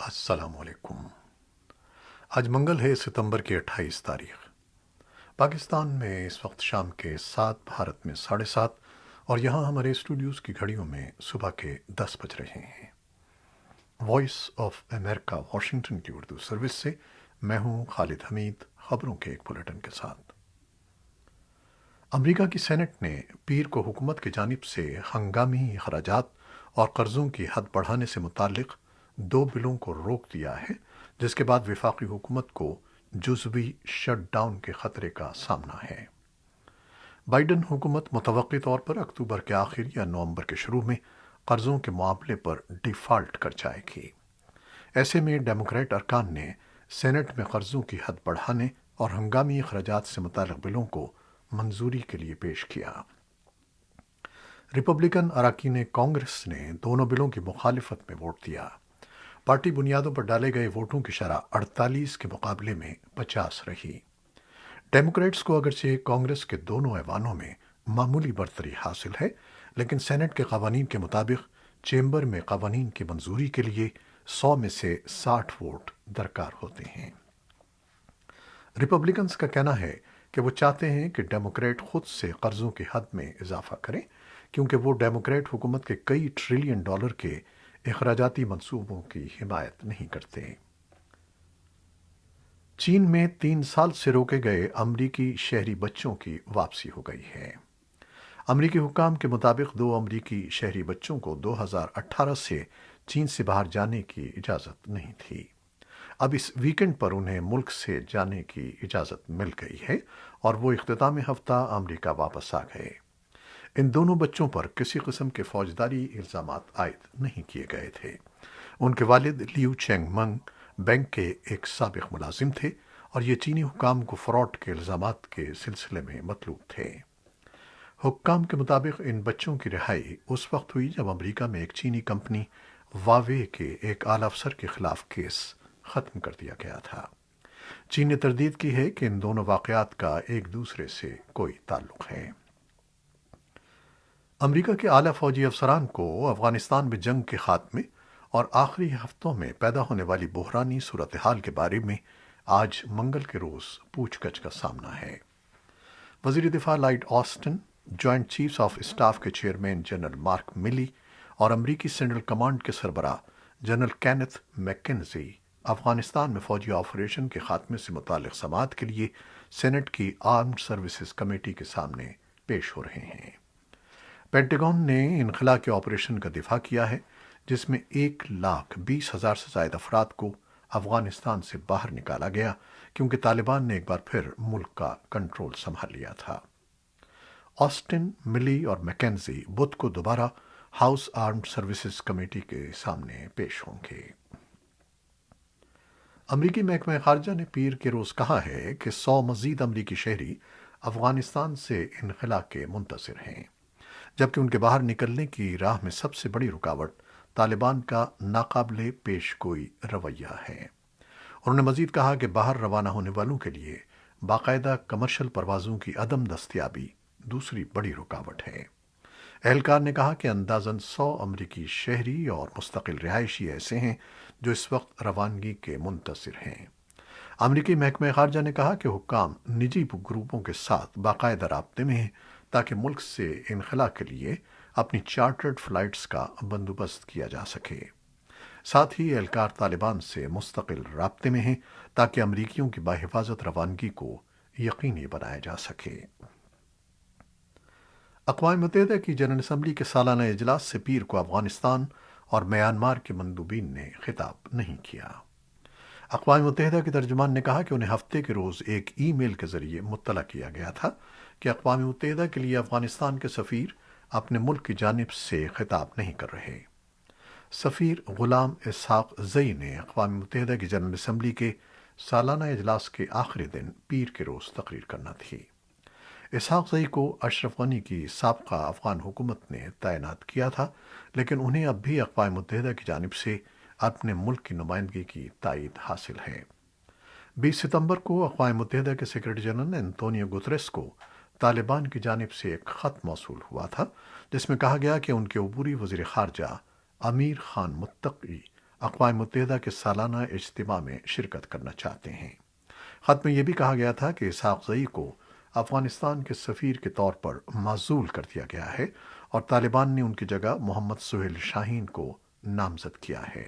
السلام علیکم۔ آج منگل ہے، ستمبر کی 28 تاریخ۔ پاکستان میں اس وقت شام کے 7، بھارت میں 7:30، اور یہاں ہمارے اسٹوڈیوز کی گھڑیوں میں صبح کے 10 بج رہے ہیں۔ وائس آف امریکہ واشنگٹن کی اردو سروس سے میں ہوں خالد حمید، خبروں کے ایک بلیٹن کے ساتھ۔ امریکہ کی سینٹ نے پیر کو حکومت کی جانب سے ہنگامی اخراجات اور قرضوں کی حد بڑھانے سے متعلق 2 بلوں کو روک دیا ہے، جس کے بعد وفاقی حکومت کو جزوی شٹ ڈاؤن کے خطرے کا سامنا ہے۔ بائیڈن حکومت متوقع طور پر اکتوبر کے آخر یا نومبر کے شروع میں قرضوں کے معاملے پر ڈیفالٹ کر جائے گی۔ ایسے میں ڈیموکریٹ ارکان نے سینٹ میں قرضوں کی حد بڑھانے اور ہنگامی اخراجات سے متعلق بلوں کو منظوری کے لیے پیش کیا۔ ریپبلکن اراکین کانگریس نے دونوں بلوں کی مخالفت میں ووٹ دیا۔ پارٹی بنیادوں پر ڈالے گئے ووٹوں کی شرح 48 کے مقابلے میں 50 رہی۔ ڈیموکریٹس کو اگرچہ کانگریس کے دونوں ایوانوں میں معمولی برتری حاصل ہے، لیکن سینٹ کے قوانین کے مطابق چیمبر میں قوانین کی منظوری کے لیے 100 میں سے 60 ووٹ درکار ہوتے ہیں۔ ریپبلکنز کا کہنا ہے کہ وہ چاہتے ہیں کہ ڈیموکریٹ خود سے قرضوں کی حد میں اضافہ کریں، کیونکہ وہ ڈیموکریٹ حکومت کے کئی ٹریلین ڈالر کے اخراجاتی منصوبوں کی حمایت نہیں کرتے۔ چین میں 3 سال سے روکے گئے امریکی شہری بچوں کی واپسی ہو گئی ہے۔ امریکی حکام کے مطابق 2 امریکی شہری بچوں کو 2018 سے چین سے باہر جانے کی اجازت نہیں تھی۔ اب اس ویکنڈ پر انہیں ملک سے جانے کی اجازت مل گئی ہے اور وہ اختتامی ہفتہ امریکہ واپس آ گئے۔ ان دونوں بچوں پر کسی قسم کے فوجداری الزامات عائد نہیں کیے گئے تھے۔ ان کے والد لیو چینگ منگ بینک کے ایک سابق ملازم تھے اور یہ چینی حکام کو فراڈ کے الزامات کے سلسلے میں مطلوب تھے۔ حکام کے مطابق ان بچوں کی رہائی اس وقت ہوئی جب امریکہ میں ایک چینی کمپنی واوے کے ایک اعلی افسر کے خلاف کیس ختم کر دیا گیا تھا۔ چین نے تردید کی ہے کہ ان دونوں واقعات کا ایک دوسرے سے کوئی تعلق ہے۔ امریکہ کے اعلیٰ فوجی افسران کو افغانستان میں جنگ کے خاتمے اور آخری ہفتوں میں پیدا ہونے والی بحرانی صورتحال کے بارے میں آج منگل کے روز پوچھ گچھ کا سامنا ہے۔ وزیر دفاع Lloyd Austin, joint chiefs of staff کے چیئرمین جنرل مارک ملی اور امریکی سینٹرل کمانڈ کے سربراہ جنرل کینتھ میکنزی افغانستان میں فوجی آپریشن کے خاتمے سے متعلق سماعت کے لیے سینٹ کی آرمڈ سروسز کمیٹی کے سامنے پیش ہو رہے ہیں۔ پینٹاگن نے انخلا کے آپریشن کا دفاع کیا ہے، جس میں 1,20,000 سے زائد افراد کو افغانستان سے باہر نکالا گیا، کیونکہ طالبان نے ایک بار پھر ملک کا کنٹرول سنبھال لیا تھا۔ آسٹن، ملی اور میکنزی بدھ کو دوبارہ ہاؤس آرمڈ سروسز کمیٹی کے سامنے پیش ہوں گے۔ امریکی محکمہ خارجہ نے پیر کے روز کہا ہے کہ 100 مزید امریکی شہری افغانستان سے انخلا کے منتظر ہیں، جبکہ ان کے باہر نکلنے کی راہ میں سب سے بڑی رکاوٹ طالبان کا ناقابل پیش گوئی رویہ ہے۔ انہوں نے مزید کہا کہ باہر روانہ ہونے والوں کے لیے باقاعدہ کمرشل پروازوں کی عدم دستیابی دوسری بڑی رکاوٹ ہے۔ اہلکار نے کہا کہ اندازاً 100 امریکی شہری اور مستقل رہائشی ایسے ہیں جو اس وقت روانگی کے منتظر ہیں۔ امریکی محکمہ خارجہ نے کہا کہ حکام نجی گروپوں کے ساتھ باقاعدہ رابطے میں ہیں تاکہ ملک سے انخلا کے لیے اپنی چارٹرڈ فلائٹس کا بندوبست کیا جا سکے۔ ساتھ ہی اہلکار طالبان سے مستقل رابطے میں ہیں تاکہ امریکیوں کی باحفاظت روانگی کو یقینی بنایا جا سکے۔ اقوام متحدہ کی جنرل اسمبلی کے سالانہ اجلاس سے پیر کو افغانستان اور میانمار کے مندوبین نے خطاب نہیں کیا۔ اقوام متحدہ کے ترجمان نے کہا کہ انہیں ہفتے کے روز ایک ای میل کے ذریعے مطلع کیا گیا تھا کہ اقوام متحدہ کے لیے افغانستان کے سفیر اپنے ملک کی جانب سے خطاب نہیں کر رہے۔ سفیر غلام اسحاق زئی نے اقوام متحدہ کی جنرل اسمبلی کے سالانہ اجلاس کے آخری دن پیر کے روز تقریر کرنا تھی۔ اسحاق زئی کو اشرف غنی کی سابقہ افغان حکومت نے تعینات کیا تھا، لیکن انہیں اب بھی اقوام متحدہ کی جانب سے اپنے ملک کی نمائندگی کی تائید حاصل ہے۔ 20 ستمبر کو اقوام متحدہ کے سیکرٹری جنرل انتونیو گتریس کو طالبان کی جانب سے ایک خط موصول ہوا تھا، جس میں کہا گیا کہ ان کے عبوری وزیر خارجہ امیر خان متقی اقوام متحدہ کے سالانہ اجتماع میں شرکت کرنا چاہتے ہیں۔ خط میں یہ بھی کہا گیا تھا کہ اسحاق زئی کو افغانستان کے سفیر کے طور پر معزول کر دیا گیا ہے اور طالبان نے ان کی جگہ محمد سہیل شاہین کو نامزد کیا ہے۔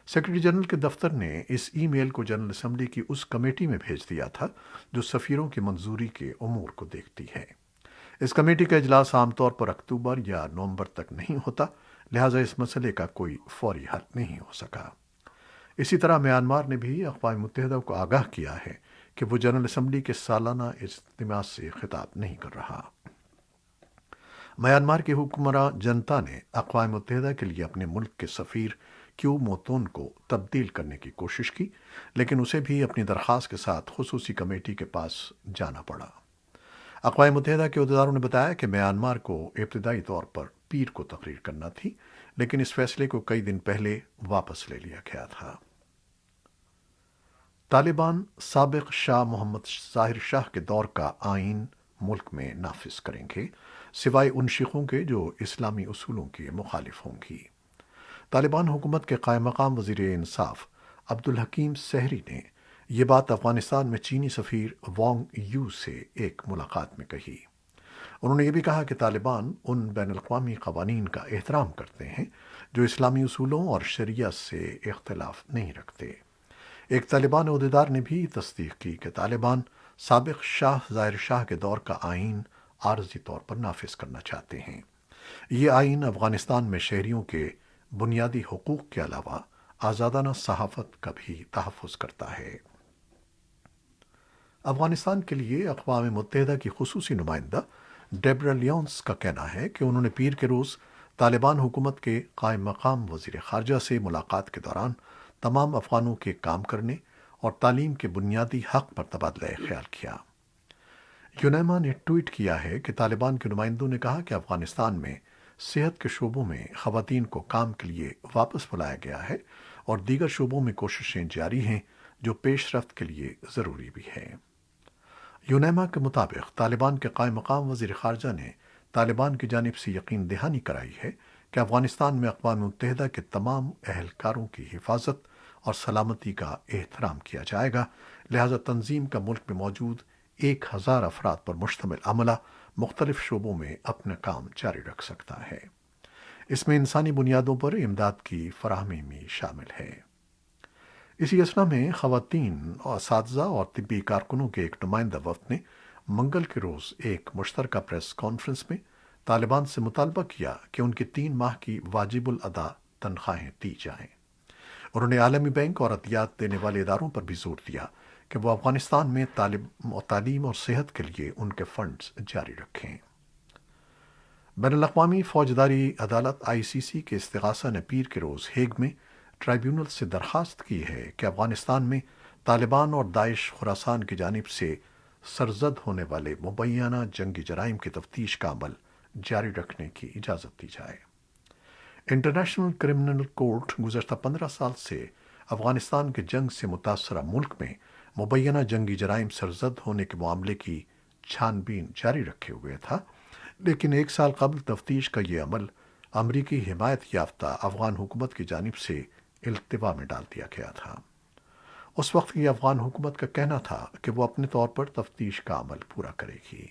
سیکرٹری جنرل کے دفتر نے اس ای میل کو جنرل اسمبلی کی اس کمیٹی میں بھیج دیا تھا جو سفیروں کی منظوری کے امور کو دیکھتی ہے۔ اس کمیٹی کا اجلاس عام طور پر اکتوبر یا نومبر تک نہیں ہوتا، لہٰذا اس مسئلے کا کوئی فوری حل نہیں ہو سکا۔ اسی طرح میانمار نے بھی اقوام متحدہ کو آگاہ کیا ہے کہ وہ جنرل اسمبلی کے سالانہ اجتماع سے خطاب نہیں کر رہا۔ میانمار کے حکمراں جنتا نے اقوام متحدہ کے لیے اپنے ملک کے سفیر کیو موتون کو تبدیل کرنے کی کوشش کی، لیکن اسے بھی اپنی درخواست کے ساتھ خصوصی کمیٹی کے پاس جانا پڑا۔ اقوام متحدہ کے عہدیداروں نے بتایا کہ میانمار کو ابتدائی طور پر پیر کو تقریر کرنا تھی، لیکن اس فیصلے کو کئی دن پہلے واپس لے لیا گیا تھا۔ طالبان سابق شاہ محمد ظاہر شاہ کے دور کا آئین ملک میں نافذ کریں گے، سوائے ان شیخوں کے جو اسلامی اصولوں کے مخالف ہوں گی۔ طالبان حکومت کے قائم مقام وزیر انصاف عبدالحکیم سحری نے یہ بات افغانستان میں چینی سفیر وانگ یو سے ایک ملاقات میں کہی۔ انہوں نے یہ بھی کہا کہ طالبان ان بین الاقوامی قوانین کا احترام کرتے ہیں جو اسلامی اصولوں اور شریعت سے اختلاف نہیں رکھتے۔ ایک طالبان عہدیدار نے بھی تصدیق کی کہ طالبان سابق شاہ ظاہر شاہ کے دور کا آئین عارضی طور پر نافذ کرنا چاہتے ہیں۔ یہ آئین افغانستان میں شہریوں کے بنیادی حقوق کے علاوہ آزادانہ صحافت کا بھی تحفظ کرتا ہے۔ افغانستان کے لیے اقوام متحدہ کی خصوصی نمائندہ ڈیبرا لیونس کا کہنا ہے کہ انہوں نے پیر کے روز طالبان حکومت کے قائم مقام وزیر خارجہ سے ملاقات کے دوران تمام افغانوں کے کام کرنے اور تعلیم کے بنیادی حق پر تبادلہ خیال کیا۔ یونیما نے ٹویٹ کیا ہے کہ طالبان کے نمائندوں نے کہا کہ افغانستان میں صحت کے شعبوں میں خواتین کو کام کے لیے واپس بلایا گیا ہے اور دیگر شعبوں میں کوششیں جاری ہیں جو پیش رفت کے لیے ضروری بھی ہے۔ یونیما کے مطابق طالبان کے قائم مقام وزیر خارجہ نے طالبان کی جانب سے یقین دہانی کرائی ہے کہ افغانستان میں اقوام متحدہ کے تمام اہلکاروں کی حفاظت اور سلامتی کا احترام کیا جائے گا، لہذا تنظیم کا ملک میں موجود 1000 افراد پر مشتمل عملہ مختلف شعبوں میں اپنا کام جاری رکھ سکتا ہے۔ اس میں انسانی بنیادوں پر امداد کی فراہمی بھی شامل ہے۔ اسی اثنا میں خواتین اور اساتذہ اور طبی کارکنوں کے ایک نمائندہ وفد نے منگل کے روز ایک مشترکہ پریس کانفرنس میں طالبان سے مطالبہ کیا کہ ان کی 3 ماہ کی واجب الادا تنخواہیں دی جائیں۔ انہوں نے عالمی بینک اور عطیات دینے والے اداروں پر بھی زور دیا کہ وہ افغانستان میں تعلیم اور صحت کے لیے ان کے فنڈز جاری رکھیں۔ بین الاقوامی فوجداری عدالت ICC کے استغاثہ نے پیر کے روز ہیگ میں ٹرائیبیونل سے درخواست کی ہے کہ افغانستان میں طالبان اور داعش خراسان کی جانب سے سرزد ہونے والے مبینہ جنگی جرائم کی تفتیش کا عمل جاری رکھنے کی اجازت دی جائے۔ انٹرنیشنل کرمنل کورٹ گزشتہ 15 سال سے افغانستان کے جنگ سے متاثرہ ملک میں مبینہ جنگی جرائم سرزد ہونے کے معاملے کی چھان بین جاری رکھے ہوئے تھا، لیکن 1 سال قبل تفتیش کا یہ عمل امریکی حمایت یافتہ افغان حکومت کی جانب سے التوا میں ڈال دیا گیا تھا۔ اس وقت کی افغان حکومت کا کہنا تھا کہ وہ اپنے طور پر تفتیش کا عمل پورا کرے گی۔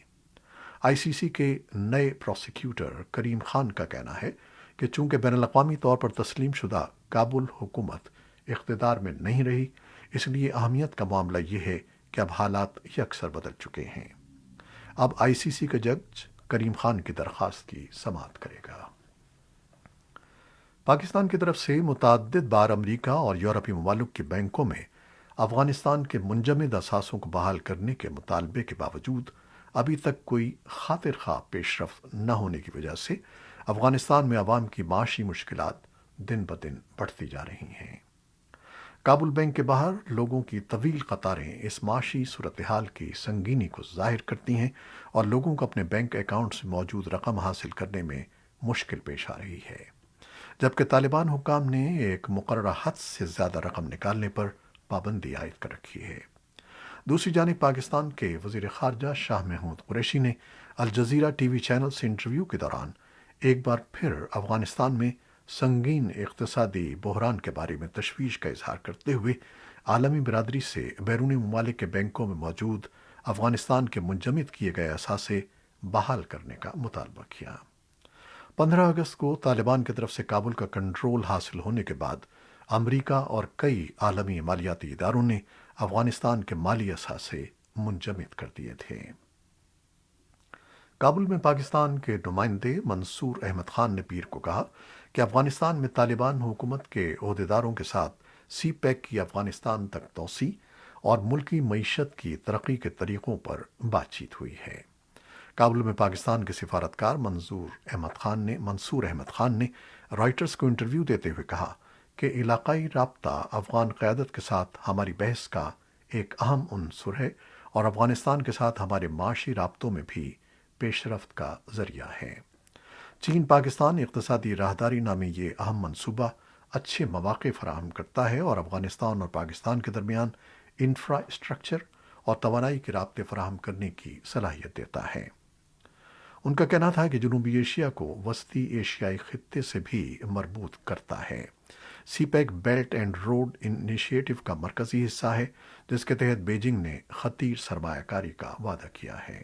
ICC کے نئے پروسیکیوٹر کریم خان کا کہنا ہے کہ چونکہ بین الاقوامی طور پر تسلیم شدہ کابل حکومت اقتدار میں نہیں رہی، اس لیے اہمیت کا معاملہ یہ ہے کہ اب حالات یکسر بدل چکے ہیں۔ اب ICC کا جج کریم خان کی درخواست کی سماعت کرے گا۔ پاکستان کی طرف سے متعدد بار امریکہ اور یورپی ممالک کے بینکوں میں افغانستان کے منجمد اثاثوں کو بحال کرنے کے مطالبے کے باوجود ابھی تک کوئی خاطر خواہ پیش رفت نہ ہونے کی وجہ سے افغانستان میں عوام کی معاشی مشکلات دن بدن بڑھتی جا رہی ہیں۔ کابل بینک کے باہر لوگوں کی طویل قطاریں اس معاشی صورتحال کی سنگینی کو ظاہر کرتی ہیں اور لوگوں کو اپنے بینک اکاؤنٹ سے موجود رقم حاصل کرنے میں مشکل پیش آ رہی ہے، جبکہ طالبان حکام نے ایک مقررہ حد سے زیادہ رقم نکالنے پر پابندی عائد کر رکھی ہے۔ دوسری جانب پاکستان کے وزیر خارجہ شاہ محمود قریشی نے الجزیرہ ٹی وی چینل سے انٹرویو کے دوران ایک بار پھر افغانستان میں سنگین اقتصادی بحران کے بارے میں تشویش کا اظہار کرتے ہوئے عالمی برادری سے بیرونی ممالک کے بینکوں میں موجود افغانستان کے منجمد کیے گئے اثاثے بحال کرنے کا مطالبہ کیا۔ 15 اگست کو طالبان کی طرف سے کابل کا کنٹرول حاصل ہونے کے بعد امریکہ اور کئی عالمی مالیاتی اداروں نے افغانستان کے مالی اثاثے منجمد کر دیے تھے۔ کابل میں پاکستان کے نمائندے منصور احمد خان نے پیر کو کہا کہ افغانستان میں طالبان حکومت کے عہدیداروں کے ساتھ سی پیک کی افغانستان تک توسیع اور ملکی معیشت کی ترقی کے طریقوں پر بات چیت ہوئی ہے۔ کابل میں پاکستان کے سفارتکار منصور احمد خان نے رائٹرز کو انٹرویو دیتے ہوئے کہا کہ علاقائی رابطہ افغان قیادت کے ساتھ ہماری بحث کا ایک اہم عنصر ہے اور افغانستان کے ساتھ ہمارے معاشی رابطوں میں بھی پیش رفت کا ذریعہ ہے۔ چین پاکستان اقتصادی راہداری نامی یہ اہم منصوبہ اچھے مواقع فراہم کرتا ہے اور افغانستان اور پاکستان کے درمیان انفراسٹرکچر اور توانائی کے رابطے فراہم کرنے کی صلاحیت دیتا ہے۔ ان کا کہنا تھا کہ جنوبی ایشیا کو وسطی ایشیائی خطے سے بھی مربوط کرتا ہے۔ CPEC belt and road initiative کا مرکزی حصہ ہے، جس کے تحت بیجنگ نے خطیر سرمایہ کاری کا وعدہ کیا ہے۔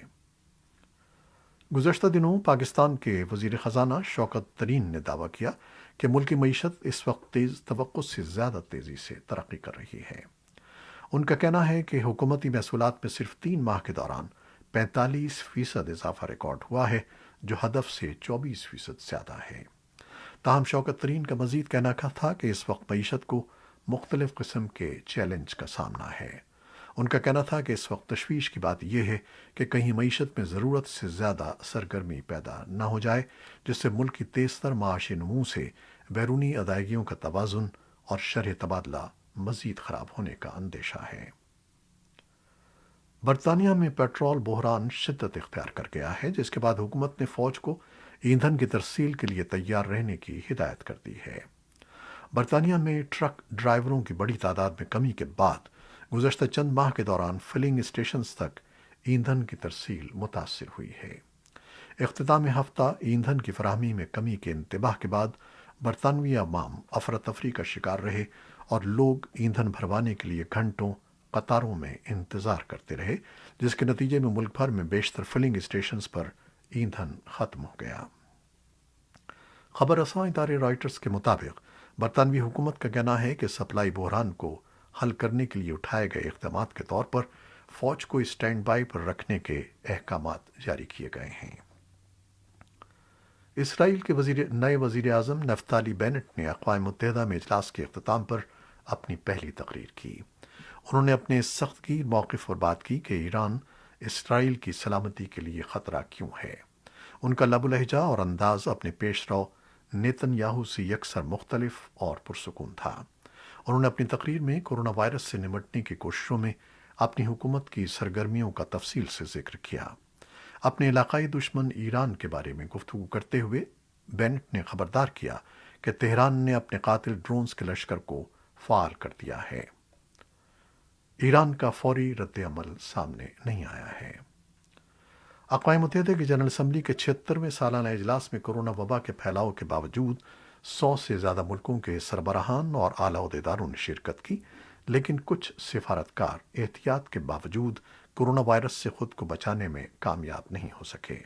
گزشتہ دنوں پاکستان کے وزیر خزانہ شوکت ترین نے دعویٰ کیا کہ ملکی معیشت اس وقت تیز توقع سے زیادہ تیزی سے ترقی کر رہی ہے۔ ان کا کہنا ہے کہ حکومتی محصولات میں صرف 3 ماہ کے دوران 45% اضافہ ریکارڈ ہوا ہے، جو ہدف سے 24% زیادہ ہے۔ تاہم شوکت ترین کا مزید کہنا تھا کہ اس وقت معیشت کو مختلف قسم کے چیلنج کا سامنا ہے۔ ان کا کہنا تھا کہ اس وقت تشویش کی بات یہ ہے کہ کہیں معیشت میں ضرورت سے زیادہ سرگرمی پیدا نہ ہو جائے، جس سے ملک کی تیزتر معاشی نمو سے بیرونی ادائیگیوں کا توازن اور شرح تبادلہ مزید خراب ہونے کا اندیشہ ہے۔ برطانیہ میں پیٹرول بحران شدت اختیار کر گیا ہے، جس کے بعد حکومت نے فوج کو ایندھن کی ترسیل کے لیے تیار رہنے کی ہدایت کر دی ہے۔ برطانیہ میں ٹرک ڈرائیوروں کی بڑی تعداد میں کمی کے بعد گزشتہ چند ماہ کے دوران فلنگ اسٹیشنز تک ایندھن کی ترسیل متاثر ہوئی ہے۔ اختتام ہفتہ ایندھن کی فراہمی میں کمی کے انتباہ کے بعد برطانوی عوام افراتفری کا شکار رہے اور لوگ ایندھن بھروانے کے لیے گھنٹوں قطاروں میں انتظار کرتے رہے، جس کے نتیجے میں ملک بھر میں بیشتر فلنگ اسٹیشنز پر ایندھن ختم ہو گیا۔ خبر رساں ادارے رائٹرز کے مطابق برطانوی حکومت کا کہنا ہے کہ سپلائی بحران کو حل کرنے کے لیے اٹھائے گئے اقدامات کے طور پر فوج کو اسٹینڈ بائی پر رکھنے کے احکامات جاری کیے گئے ہیں۔ اسرائیل کے نئے وزیر اعظم نفتالی بینٹ نے اقوام متحدہ میں اجلاس کے اختتام پر اپنی پہلی تقریر کی۔ انہوں نے اپنے سخت گیر موقف پر بات کی کہ ایران اسرائیل کی سلامتی کے لیے خطرہ کیوں ہے۔ ان کا لب و لہجہ اور انداز اپنے پیش رو نیتن یاہو سے یکسر مختلف اور پرسکون تھا۔ انہوں نے اپنی تقریر میں کورونا وائرس سے نمٹنے کی کوششوں میں اپنی حکومت کی سرگرمیوں کا تفصیل سے ذکر کیا۔ اپنے علاقائی دشمن ایران کے بارے میں گفتگو کرتے ہوئے بینٹ نے خبردار کیا کہ تہران نے اپنے قاتل ڈرونز کے لشکر کو فعال کر دیا ہے۔ ایران کا فوری رد عمل سامنے نہیں آیا ہے۔ اقوام متحدہ کی جنرل اسمبلی کے 76ویں سالانہ اجلاس میں کورونا وبا کے پھیلاؤ کے باوجود 100 سے زیادہ ملکوں کے سربراہان اور اعلیٰ عہدیداروں نے شرکت کی، لیکن کچھ سفارتکار احتیاط کے باوجود کورونا وائرس سے خود کو بچانے میں کامیاب نہیں ہو سکے۔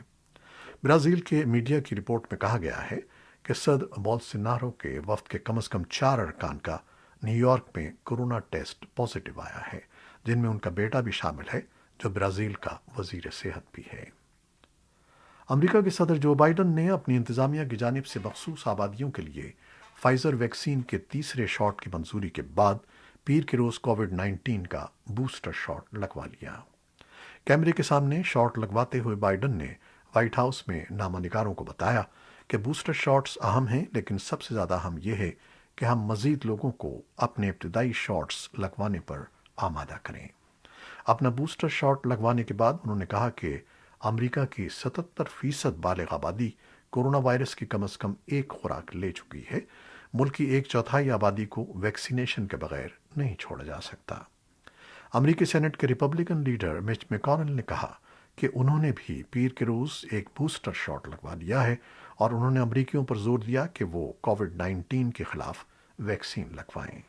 برازیل کے میڈیا کی رپورٹ میں کہا گیا ہے کہ صدر بولسونارو کے وفد کے کم از کم 4 ارکان کا نیو یارک میں کورونا ٹیسٹ پازیٹیو آیا ہے، جن میں ان کا بیٹا بھی شامل ہے جو برازیل کا وزیر صحت بھی ہے۔ امریکہ کے صدر جو بائیڈن نے اپنی انتظامیہ کی جانب سے مخصوص آبادیوں کے لیے فائزر ویکسین کے تیسرے شاٹ کی منظوری کے بعد پیر کے روز کووڈ-19 کا بوسٹر شاٹ لگوا لیا۔ کیمرے کے سامنے شاٹ لگواتے ہوئے بائیڈن نے وائٹ ہاؤس میں نامہ نگاروں کو بتایا کہ بوسٹر شاٹس اہم ہیں، لیکن سب سے زیادہ اہم یہ ہے کہ ہم مزید لوگوں کو اپنے ابتدائی شاٹس لگوانے پر آمادہ کریں۔ اپنا بوسٹر شاٹ لگوانے کے بعد انہوں نے کہا کہ امریکہ کی 77% بالغ آبادی کورونا وائرس کی کم از کم ایک خوراک لے چکی ہے۔ ملک کی 1/4 آبادی کو ویکسینیشن کے بغیر نہیں چھوڑا جا سکتا۔ امریکی سینٹ کے ریپبلکن لیڈر مچ میکونل نے کہا کہ انہوں نے بھی پیر کے روز ایک بوسٹر شاٹ لگوا لیا ہے اور انہوں نے امریکیوں پر زور دیا کہ وہ کووڈ-19 کے خلاف ویکسین لگوائیں۔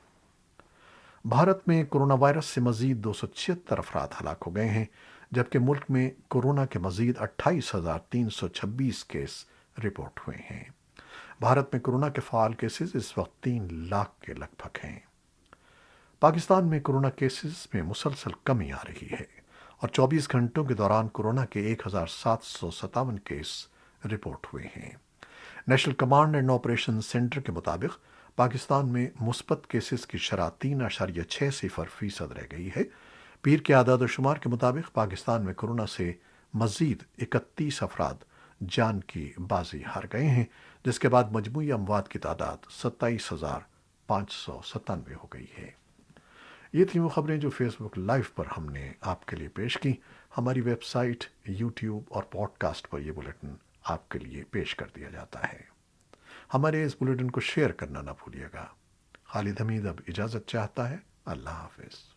بھارت میں کرونا وائرس سے مزید 276 افراد ہلاک ہو گئے ہیں، جبکہ ملک میں کورونا کے مزید 28,326 کیس رپورٹ ہوئے ہیں۔ بھارت میں کورونا کے فعال کیسز اس وقت 3 لاکھ کے لگ بھگ ہیں۔ پاکستان میں کورونا کیسز میں مسلسل کمی آ رہی ہے اور 24 گھنٹوں کے دوران کورونا کے 1,757 کیس رپورٹ ہوئے ہیں۔ National command and operation centre کے مطابق پاکستان میں مثبت کیسز کی شرح 3.60% رہ گئی ہے۔ پیر کے اعداد و شمار کے مطابق پاکستان میں کورونا سے مزید 31 افراد جان کی بازی ہار گئے ہیں، جس کے بعد مجموعی اموات کی تعداد 27,597 ہو گئی ہے۔ یہ تھیں وہ خبریں جو فیس بک لائیو پر ہم نے آپ کے لیے پیش کی۔ ہماری ویب سائٹ، یوٹیوب اور پوڈ کاسٹ پر یہ بلیٹن آپ کے لیے پیش کر دیا جاتا ہے۔ ہمارے اس بلیٹن کو شیئر کرنا نہ بھولیے گا۔ خالد حمید اب اجازت چاہتا ہے۔ اللہ حافظ۔